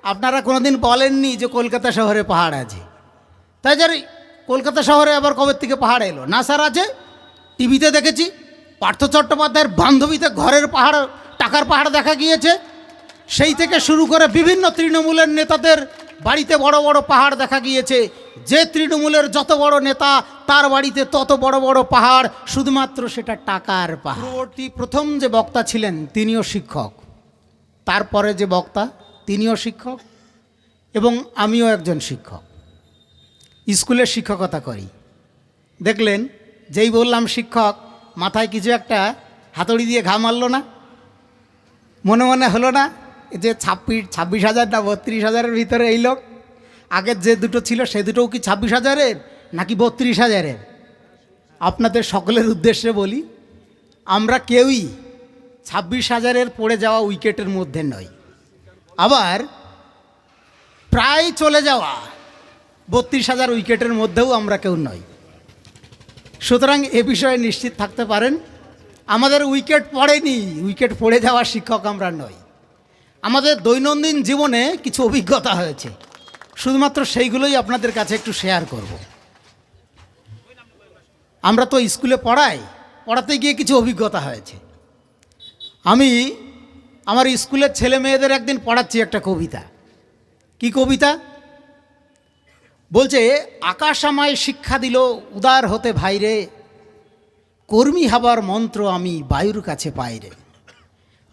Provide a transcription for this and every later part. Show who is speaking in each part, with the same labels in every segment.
Speaker 1: আপনারা কোনোদিন বলেননি যে কলকাতা শহরে পাহাড় আছে। তাই যে কলকাতা শহরে আবার কবে থেকে পাহাড় এলো? না স্যার, আছে, টিভিতে দেখেছি। পার্থ চট্টোপাধ্যায়ের বান্ধবীতে ঘরের পাহাড়, টাকার পাহাড় দেখা গিয়েছে। সেই থেকে শুরু করে বিভিন্ন তৃণমূলের নেতাদের বাড়িতে বড় বড় পাহাড় দেখা গিয়েছে। যে তৃণমূলের যত বড় নেতা তার বাড়িতে তত বড় বড় পাহাড়, শুধুমাত্র সেটা টাকার পাহাড়। পূর্ববর্তী প্রথম যে বক্তা ছিলেন তিনিও শিক্ষক, তারপরে যে বক্তা তিনিও শিক্ষক, এবং আমিও একজন শিক্ষক, স্কুলের শিক্ষকতা করি। দেখলেন, যেই বললাম শিক্ষক, মাথায় কিছু একটা হাতুড়ি দিয়ে ঘা মারল না? মনে মনে হলো না যে 26,000 না 32,000-এর ভিতরে এই লোক? আগের যে দুটো ছিল সে দুটোও কি 26,000-এর নাকি 32,000-এর? আপনাদের সকলের উদ্দেশ্যে বলি, আমরা কেউই 26,000-এর পড়ে যাওয়া উইকেটের মধ্যে নই, আবার প্রায় চলে যাওয়া 32,000 উইকেটের মধ্যেও আমরা কেউ নই। সুতরাং এ বিষয়ে নিশ্চিত থাকতে পারেন, আমাদের উইকেট পড়েনি, উইকেট পড়ে যাওয়া শিক্ষক আমরা নই। আমাদের দৈনন্দিন জীবনে কিছু অভিজ্ঞতা হয়েছে, শুধুমাত্র সেইগুলোই আপনাদের কাছে একটু শেয়ার করব। আমরা তো স্কুলে পড়াতে গিয়ে কিছু অভিজ্ঞতা হয়েছে। আমি আমার স্কুলের ছেলে মেয়েদের একদিন পড়াচ্ছি একটা কবিতা। কি কবিতা? বলছে, আকাশ আমায় শিক্ষা দিল উদার হতে ভাইরে, কর্মী হবার মন্ত্র আমি বায়ুর কাছে পাই রে।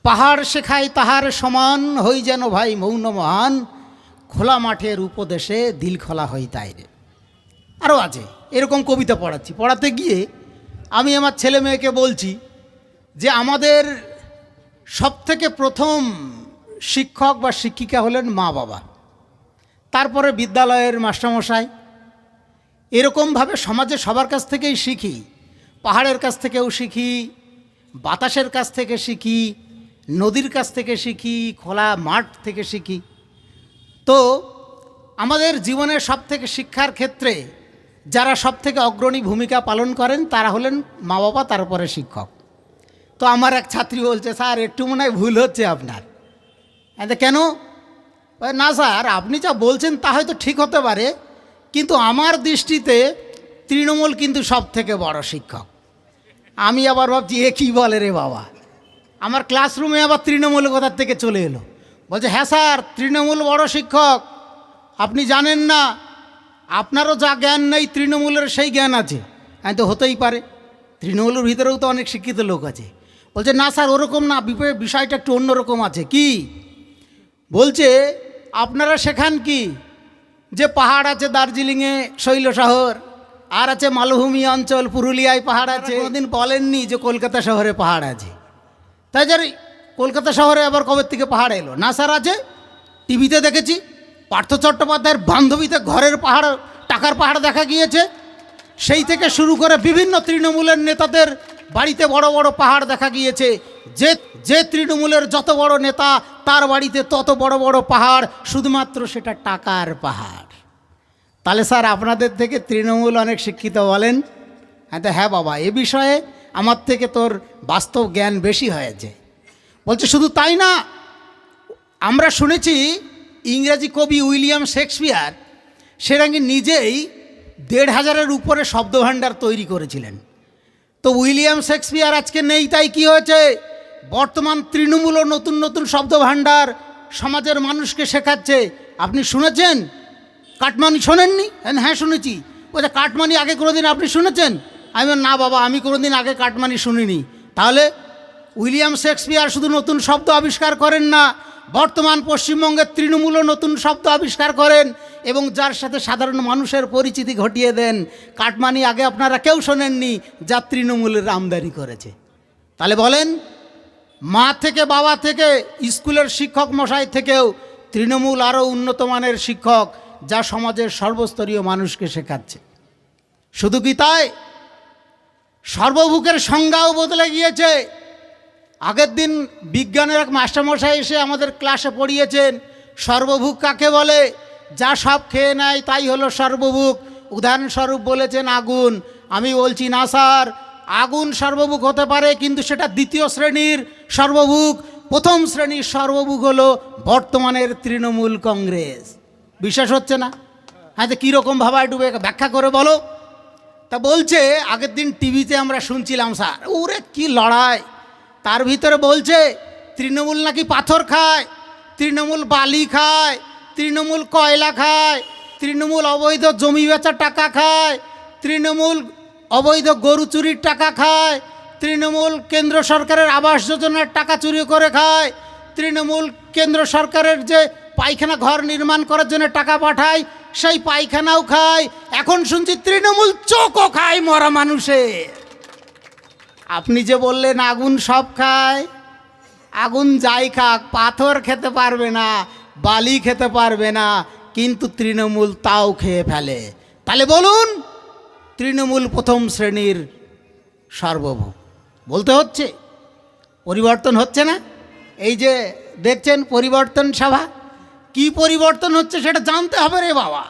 Speaker 1: পাহাড় শেখায় তাহার সমান, হই যেন ভাই মৌন মহান, খোলা মাঠের উপদেশে দিল খোলা হই তাই রে। আরও আছে, এরকম কবিতা পড়াচ্ছি। পড়াতে গিয়ে আমি আমার ছেলে মেয়েকে বলছি যে আমাদের সবথেকে প্রথম শিক্ষক বা শিক্ষিকা হলেন মা বাবা, তারপরে বিদ্যালয়ের মাস্টারমশাই। এরকমভাবে সমাজে সবার কাছ থেকেই শিখি। পাহাড়ের কাছ থেকেও শিখি, বাতাসের কাছ থেকে শিখি, নদীর কাছ থেকে শিখি, খোলা মাঠ থেকে শিখি। তো আমাদের জীবনের সবথেকে শিক্ষার ক্ষেত্রে যারা সবথেকে অগ্রণী ভূমিকা পালন করেন তারা হলেন মা বাবা, তারপরে শিক্ষক। তো আমার এক ছাত্রী বলছে, স্যার একটু মনে হয় ভুল হচ্ছে আপনার। কেন? না স্যার, আপনি যা বলছেন তা হয়তো ঠিক হতে পারে, কিন্তু আমার দৃষ্টিতে তৃণমূল কিন্তু সব থেকে বড় শিক্ষক। আমি আবার ভাবছি, এ কী বলে রে বাবা, আমার ক্লাসরুমে আবার তৃণমূল কোথার থেকে চলে এলো। বলছে, হ্যাঁ স্যার, তৃণমূল বড় শিক্ষক, আপনি জানেন না, আপনারও যা জ্ঞান নেই তৃণমূলের সেই জ্ঞান আছে। হ্যাঁ, তো হতেই পারে, তৃণমূলের ভিতরেও তো অনেক শিক্ষিত লোক আছে। বলছে, না স্যার ওরকম না, বিষয়টা একটু অন্যরকম আছে। কি? বলছে, আপনারা শেখান কি যে পাহাড় আছে দার্জিলিংয়ে, শৈল শহর, আর আছে মালভূমি অঞ্চল, পুরুলিয়ায় পাহাড় আছে। কোনোদিন বলেননি যে কলকাতা শহরে পাহাড় আছে। তাই যে কলকাতা শহরে আবার কবে থেকে পাহাড় এলো? না স্যার, আছে, টিভিতে দেখেছি। পার্থ চট্টোপাধ্যায়ের বান্ধবীতে ঘরের পাহাড়, টাকার পাহাড় দেখা গিয়েছে। সেই থেকে শুরু করে বিভিন্ন তৃণমূলের নেতাদের বাড়িতে বড় বড় পাহাড় দেখা গিয়েছে। যে তৃণমূলের যত বড় নেতা তার বাড়িতে তত বড় বড় পাহাড়, শুধুমাত্র সেটা টাকার পাহাড়। তাহলে স্যার আপনাদের থেকে তৃণমূল অনেক শিক্ষিত বলেন? হ্যাঁ, তো হ্যাঁ বাবা, এ বিষয়ে আমার থেকে তোর বাস্তব জ্ঞান বেশি হয়েছে। বলছে, শুধু তাই না, আমরা শুনেছি ইংরেজি কবি উইলিয়াম শেক্সপিয়ার সে নাকি নিজেই 1,500-এর উপরে শব্দভাণ্ডার তৈরি করেছিলেন। তো উইলিয়াম শেক্সপিয়ার আজকে নেই, তাই কি হয়েছে? বর্তমান তৃণমূলও নতুন নতুন শব্দভাণ্ডার সমাজের মানুষকে শেখাচ্ছে। আপনি শুনেছেন কাটমানি? শোনেননি? হ্যাঁ শুনেছি। বলছে, কাটমানি আগে কোনোদিন আপনি শুনেছেন? আমি না বাবা, আমি কোনোদিন আগে কাটমানি শুনিনি। তাহলে উইলিয়াম শেক্সপিয়ার শুধু নতুন শব্দ আবিষ্কার করেন না, বর্তমান পশ্চিমবঙ্গের তৃণমূলও নতুন শব্দ আবিষ্কার করেন এবং যার সাথে সাধারণ মানুষের পরিচিতি ঘটিয়ে দেন। কাটমানি আগে আপনারা কেউ শোনেননি, যা তৃণমূলের আমদানি করেছে। তাহলে বলেন, মা থেকে বাবা থেকে স্কুলের শিক্ষক মশাই থেকেও তৃণমূল আরও উন্নত মানের শিক্ষক, যা সমাজের সর্বস্তরীয় মানুষকে শেখাচ্ছে। শুধু কি তাই, সর্বভুকের সংজ্ঞাও বদলে গিয়েছে। আগের দিন বিজ্ঞানের এক মাস্টারমশাই এসে আমাদের ক্লাসে পড়িয়েছেন, সর্বভুক কাকে বলে? যা সব খেয়ে নেয় তাই হলো সর্বভুক। উদাহরণস্বরূপ বলেছেন আগুন। আমি বলছি, না স্যার, আগুন সর্বভুক হতে পারে, কিন্তু সেটা দ্বিতীয় শ্রেণীর সর্বভুক। প্রথম শ্রেণীর সর্বভোগ হলো বর্তমানের তৃণমূল কংগ্রেস। বিশ্বাস হচ্ছে না? হ্যাঁ, তো কীরকম ভাবায় ডুবে ব্যাখ্যা করে বলো। তা বলছে আগের দিন টিভিতে আমরা শুনছিলাম, স্যার ওরে কি লড়াই, তার ভিতরে বলছে তৃণমূল নাকি পাথর খায়, তৃণমূল বালি খায়, তৃণমূল কয়লা খায়, তৃণমূল অবৈধ জমি বেচার টাকা খায়, তৃণমূল অবৈধ গরু চুরির টাকা খায়, তৃণমূল কেন্দ্র সরকারের আবাস যোজনার টাকা চুরি করে খায়, তৃণমূল কেন্দ্র সরকারের যে পায়খানা ঘর নির্মাণ করার জন্য টাকা পাঠায় সেই পায়খানাও খায়, এখন শুনছি তৃণমূল চোখও খায় মরা মানুষের। আপনি যে বললেন আগুন সব খায়, আগুন যাই খাক পাথর খেতে পারবে না, বালি খেতে পারবে না, কিন্তু তৃণমূল তাও খেয়ে ফেলে। তাহলে বলুন তৃণমূল প্রথম শ্রেণীর সর্বভোগ বলতে হচ্ছে, পরিবর্তন হচ্ছে না? এই যে দেখছেন পরিবর্তন সভা, কি পরিবর্তন হচ্ছে সেটা জানতে হবে রে বাবা।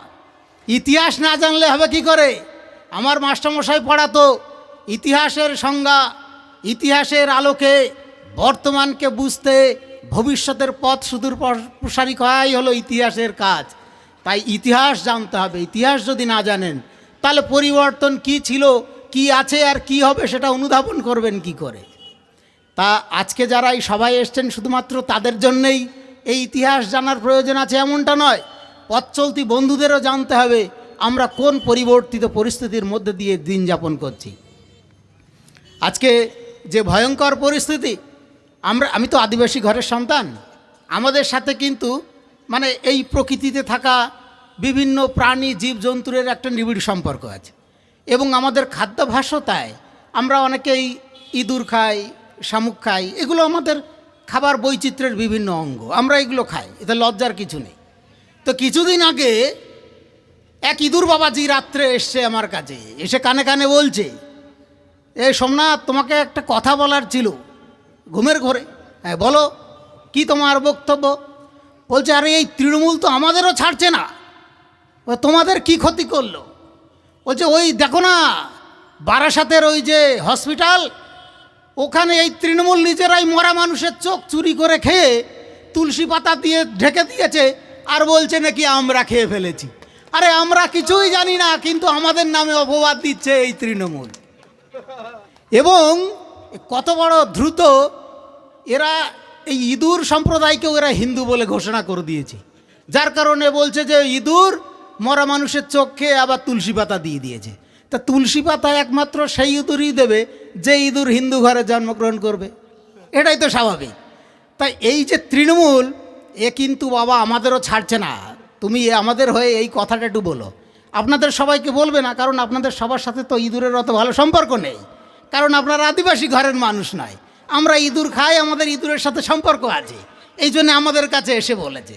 Speaker 1: ইতিহাস না জানলে হবে কি করে? আমার মাস্টারমশাই পড়াতো ইতিহাসের সংজ্ঞা, ইতিহাসের আলোকে বর্তমানকে বুঝতে ভবিষ্যতের পথ সুদূর প্রসারী করাই হলো ইতিহাসের কাজ। তাই ইতিহাস জানতে হবে। ইতিহাস যদি না জানেন তাহলে পরিবর্তন কি ছিল, কি আছে আর কি হবে সেটা অনুধাবন করবেন কি করে? তা আজকে যারা এই সভায় এসছেন শুধুমাত্র তাদের জন্যেই এই ইতিহাস জানার প্রয়োজন আছে এমনটা নয়, পথ চলতি বন্ধুদেরও জানতে হবে আমরা কোন পরিবর্তিত পরিস্থিতির মধ্যে দিয়ে দিন যাপন করছি। আজকে যে ভয়ঙ্কর পরিস্থিতি, আমি তো আদিবাসী ঘরের সন্তান, আমাদের সাথে কিন্তু মানে এই প্রকৃতিতে থাকা বিভিন্ন প্রাণী জীবজন্তুর একটা নিবিড় সম্পর্ক আছে এবং আমাদের খাদ্যাভ্যাসও তাই। আমরা অনেকেই ইঁদুর খাই, শামুক খাই, এগুলো আমাদের খাবার বৈচিত্র্যের বিভিন্ন অঙ্গ, আমরা এগুলো খাই, এতে লজ্জার কিছু নেই। তো কিছুদিন আগে এক ইঁদুর বাবাজি রাত্রে এসছে আমার কাছে, এসে কানে কানে বলছে, এই সোমনাথ তোমাকে একটা কথা বলার ছিল। ঘুমের ঘরে, হ্যাঁ বলো, কি তোমার বক্তব্য? বলছে আরে এই তৃণমূল তো আমাদেরও ছাড়ছে না, তোমাদের কি ক্ষতি করলো? বলছে ওই দেখো না বারাসাতের ওই যে হসপিটাল, ওখানে এই তৃণমূল নিজেরাই মরা মানুষের চোখ চুরি করে খেয়ে তুলসী পাতা দিয়ে ঢেকে দিয়েছে আর বলছে নাকি আমরা খেয়ে ফেলেছি। আরে আমরা কিছুই জানি না, কিন্তু আমাদের নামে অপবাদ দিচ্ছে এই তৃণমূল। এবং কত বড় দ্রুত এরা এই ইঁদুর সম্প্রদায়কেও এরা হিন্দু বলে ঘোষণা করে দিয়েছে, যার কারণে বলছে যে ইঁদুর মরা মানুষের চোখ খেয়ে আবার তুলসী পাতা দিয়ে দিয়েছে। তা তুলসী পাতা একমাত্র সেই ইঁদুরই দেবে যে ইঁদুর হিন্দু ঘরে জন্মগ্রহণ করবে, এটাই তো স্বাভাবিক। তাই এই যে তৃণমূল, এ কিন্তু বাবা আমাদেরও ছাড়ছে না। তুমি আমাদের হয়ে এই কথাটা একটু বলো। আপনাদের সবাইকে বলবে না, কারণ আপনাদের সবার সাথে তো ইঁদুরের অত ভালো সম্পর্ক নেই, কারণ আপনারা আদিবাসী ঘরের মানুষ নয়। আমরা ইঁদুর খাই, আমাদের ইঁদুরের সাথে সম্পর্ক আছে, এই জন্য আমাদের কাছে এসে বলেছে।